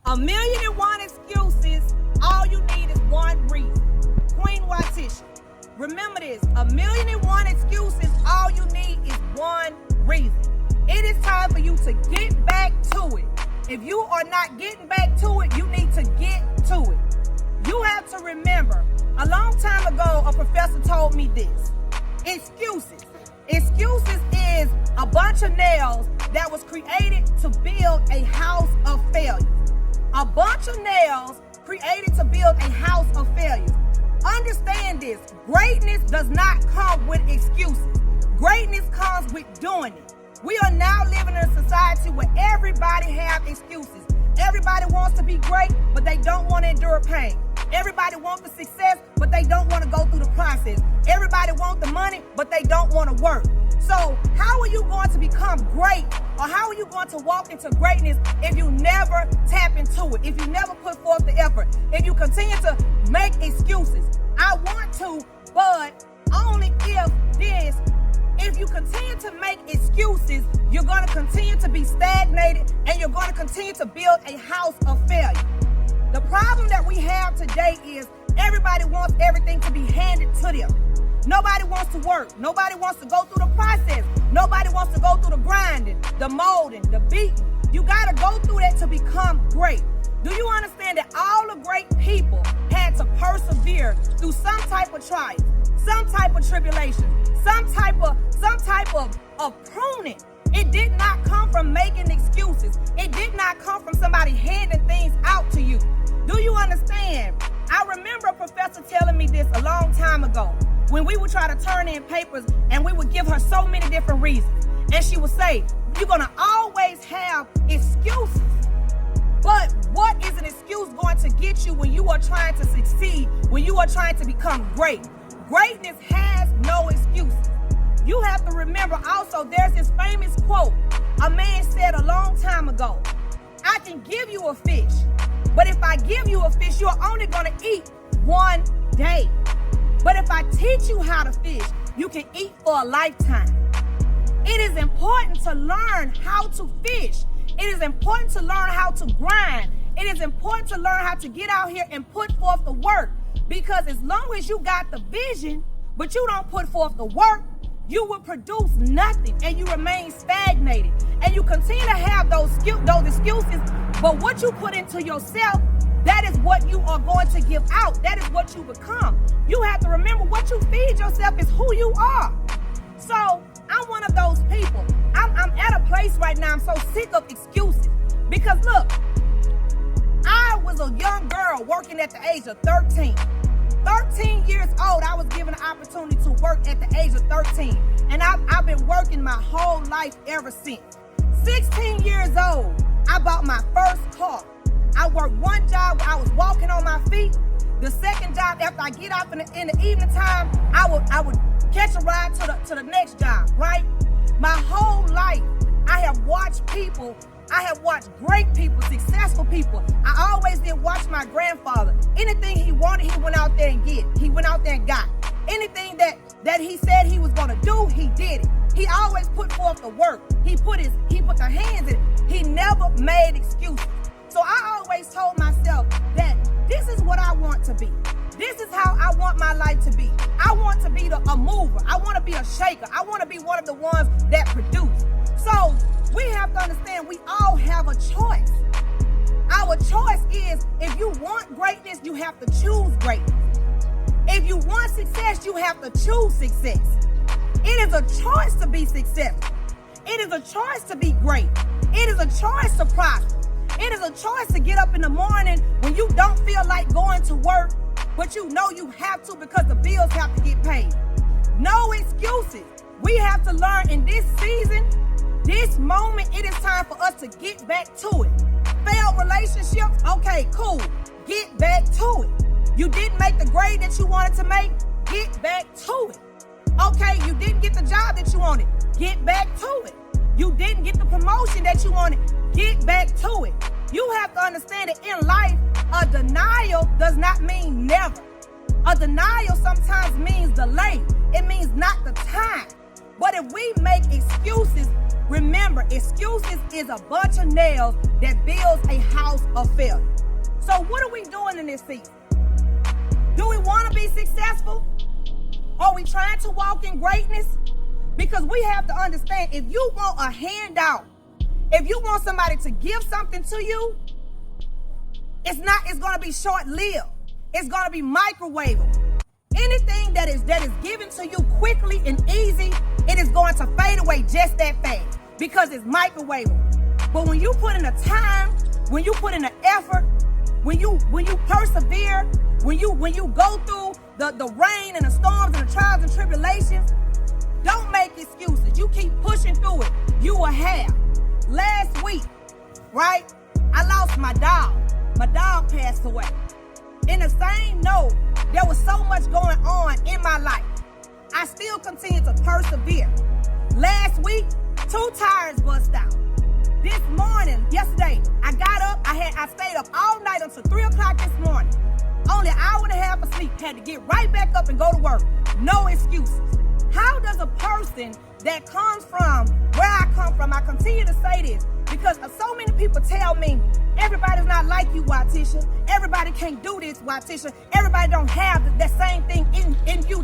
1,000,001 excuses, all you need is one reason. Queen Wytisha, remember this, 1,000,001 excuses, all you need is one reason. It is time for you to get back to it. If you are not getting back to it, you need to get to it. You have to remember, a long time ago, a professor told me this. Excuses. Excuses is a bunch of nails that was created to build a house of failures. A bunch of nails created to build a house of failures. Understand this. Greatness does not come with excuses. Greatness comes with doing it. We are now living in a society where everybody have excuses. Everybody wants to be great, but they don't want to endure pain. Everybody wants the success, but they don't want to go through the process. Everybody wants the money, but they don't want to work. So how are you going to become great, or how are you going to walk into greatness if you never tap into it, if you never put forth the effort, if you continue to make excuses? I want to, but only if this. If you continue to make excuses, you're going to continue to be stagnated, and you're going to continue to build a house of failure. The problem that we have today is everybody wants everything to be handed to them. Nobody wants to work. Nobody wants to go through the process. Nobody wants to go through the grinding, the molding, the beating. You got to go through that to become great. Do you understand that all the great people had to persevere through some type of trial, some type of tribulation, some type of pruning? It did not come from making excuses. It did not come from somebody handing things out to you. Do you understand? I remember a professor telling me this a long time ago when we would try to turn in papers and we would give her so many different reasons. And she would say, you're going to always have excuses. But what is an excuse going to get you when you are trying to succeed, when you are trying to become great? Greatness has no excuses. You have to remember also, there's this famous quote a man said a long time ago. I can give you a fish, but if I give you a fish, you're only going to eat one day. But if I teach you how to fish, you can eat for a lifetime. It is important to learn how to fish. It is important to learn how to grind. It is important to learn how to get out here and put forth the work. Because as long as you got the vision, but you don't put forth the work, you will produce nothing, and you remain stagnated. And you continue to have those excuses, but what you put into yourself, that is what you are going to give out. That is what you become. You have to remember, what you feed yourself is who you are. So I'm one of those people. I'm at a place right now, I'm so sick of excuses. Because look, I was a young girl working at the age of 13. 13 years old, I was given an opportunity to work at the age of 13. And I've been working my whole life ever since. 16 years old, I bought my first car. I worked one job where I was walking on my feet. The second job, after I get off in the evening time, I would catch a ride to the next job, right? My whole life, I have watched people. I have watched great people, successful people. I always did watch my grandfather. Anything he wanted, he went out there and get. He went out there and got. Anything that he said he was going to do, he did it. He always put forth the work. He put the hands in it. He never made excuses. So I always told myself that this is what I want to be. This is how I want my life to be. I want to be a mover. I want to be a shaker. I want to be one of the ones that produce. So we have to understand, we all have a choice. Our choice is, if you want greatness, you have to choose greatness. If you want success, you have to choose success. It is a choice to be successful. It is a choice to be great. It is a choice to prosper. It is a choice to get up in the morning when you don't feel like going to work, but you know you have to because the bills have to get paid. No excuses. We have to learn in this season, this moment, it is time for us to get back to it. Failed relationships, okay, cool. Get back to it. You didn't make the grade that you wanted to make, get back to it. Okay, you didn't get the job that you wanted, get back to it. You didn't get the promotion that you wanted, get back to it. You have to understand that in life, a denial does not mean never. A denial sometimes means delay. It means not the time. But if we make excuses, Remember, excuses is a bunch of nails that builds a house of failure. So what are we doing in this season? Do we want to be successful? Are we trying to walk in greatness? Because we have to understand, if you want a handout, if you want somebody to give something to you, it's going to be short-lived. It's going to be microwavable. Anything that is given to you quickly and easy, it is going to fade away just that fast because it's microwavable. But when you put in the time, when you put in the effort, when you persevere, when you go through the rain and the storms and the trials and tribulations, don't make excuses. You keep pushing through it. You will have. Last week, right, I lost my dog. My dog passed away. In the same note, there was so much going on in my life. I still continue to persevere. Last week, 2 tires bust out. This morning, yesterday, I got up. I stayed up all night until 3 o'clock this morning. Only an hour and a half of sleep. Had to get right back up and go to work. No excuses. How does a person that comes from where I come from, I continue to say this because so many people tell me, everybody's not like you, Wytisha. Everybody can't do this, Wytisha. Everybody don't have that same thing in you,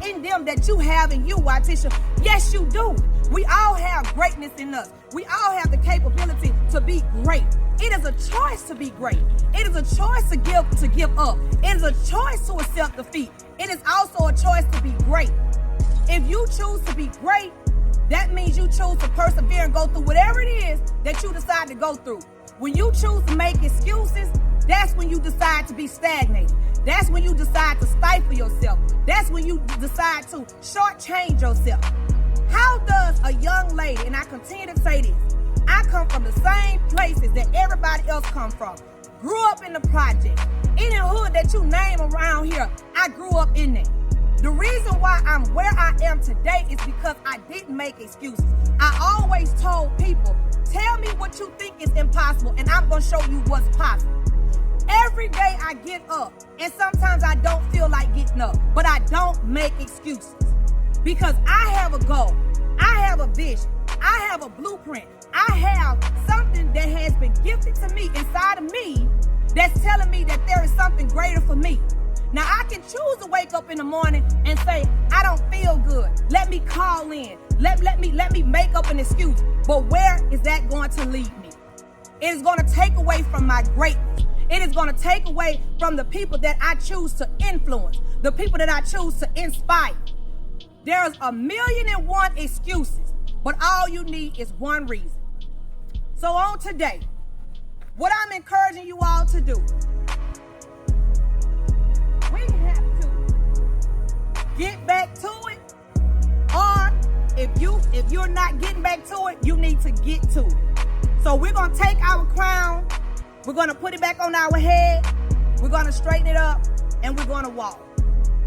in them that you have in you, Wytisha. Yes, you do. We all have greatness in us. We all have the capability to be great. It is a choice to be great. It is a choice to give up. It is a choice to accept defeat. It is also a choice to be great. If you choose to be great, that means you choose to persevere and go through whatever it is that you decide to go through. When you choose to make excuses, that's when you decide to be stagnated. That's when you decide to stifle yourself. That's when you decide to shortchange yourself. How does a young lady, and I continue to say this, I come from the same places that everybody else come from. Grew up in the project. Any hood that you name around here, I grew up in there. The reason why I'm where I am today is because I didn't make excuses. I always told people, tell me what you think is impossible and I'm going to show you what's possible. Every day I get up, and sometimes I don't feel like getting up, but I don't make excuses because I have a goal. I have a vision. I have a blueprint. I have something that has been gifted to me inside of me that's telling me that there is something greater for me. Now, I can choose to wake up in the morning and say, I don't feel good. Let me call in. Let me make up an excuse. But where is that going to lead me? It is going to take away from my greatness. It is going to take away from the people that I choose to influence, the people that I choose to inspire. There's 1,000,001 excuses, but all you need is one reason. So on today, what I'm encouraging you all to do, we have to get back to it, or if you're not getting back to it, you need to get to it. So we're going to take our crown, we're going to put it back on our head, we're going to straighten it up, and we're going to walk.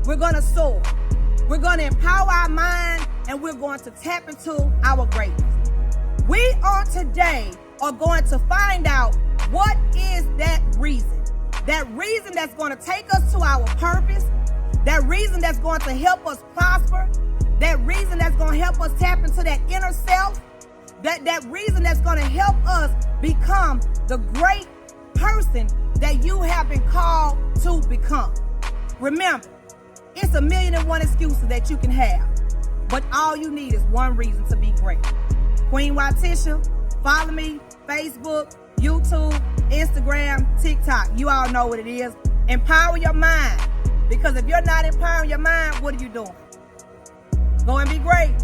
We're going to soar. We're going to empower our mind, and we're going to tap into our greatness. We on today are going to find out what is that reason that's going to take us to our purpose, that reason that's going to help us prosper, that reason that's going to help us tap into that inner self, that reason that's going to help us become the great person that you have been called to become. Remember, it's 1,000,001 excuses that you can have, but all you need is one reason to be great. Queen Wytisha, follow me, Facebook, YouTube, Instagram, TikTok. You all know what it is. Empower your mind, because if you're not empowering your mind, what are you doing? Go and be great.